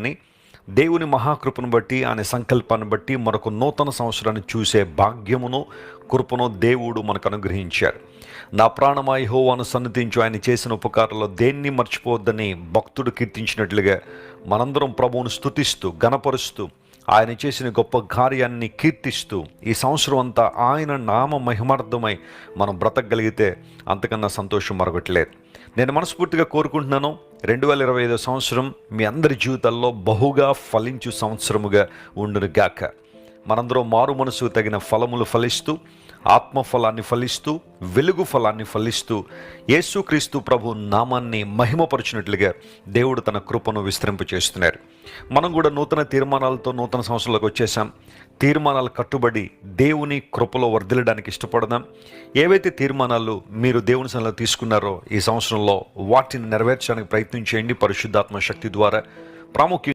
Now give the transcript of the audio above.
కానీ దేవుని మహాకృపను బట్టి, ఆయన సంకల్పాన్ని బట్టి మరొక నూతన సంవత్సరాన్ని చూసే భాగ్యమును, కృపను దేవుడు మనకు అనుగ్రహించారు. నా ప్రాణమా యెహోవాను సన్నిధించు, ఆయన చేసిన ఉపకారాల్లో దేన్ని మర్చిపోవద్దని భక్తుడు కీర్తించినట్లుగా మనందరం ప్రభువును స్తుతిస్తూ, గణపరుస్తూ, ఆయన చేసిన గొప్ప కార్యాన్ని కీర్తిస్తూ ఈ సంవత్సరం అంతా ఆయన నామ మహిమార్థమై మనం బ్రతకగలిగితే అంతకన్నా సంతోషం మరొకట్లేదు. నేను మనస్ఫూర్తిగా కోరుకుంటున్నాను 2025 సంవత్సరం మీ అందరి జీవితాల్లో బహుగా ఫలించు సంవత్సరముగా ఉండును గాక. మనందరం మారు మనసు తగిన ఫలములు ఫలిస్తూ, ఆత్మఫలాన్ని ఫలిస్తూ, వెలుగు ఫలాన్ని ఫలిస్తూ, యేసుక్రీస్తు ప్రభు నామాన్ని మహిమపరచినట్లుగా దేవుడు తన కృపను విస్తరింప చేస్తున్నారు. మనం కూడా నూతన తీర్మానాలతో నూతన సంవత్సరంలోకి వచ్చేసాం. తీర్మానాలు కట్టుబడి దేవుని కృపలో వర్ధిల్లడానికి ఇష్టపడదాం. ఏవైతే తీర్మానాలు మీరు దేవుని సన్నిధిలో తీసుకున్నారో ఈ సంవత్సరంలో వాటిని నెరవేర్చడానికి ప్రయత్నం చేయండి. పరిశుద్ధాత్మ శక్తి ద్వారా ప్రాముఖ్యంగా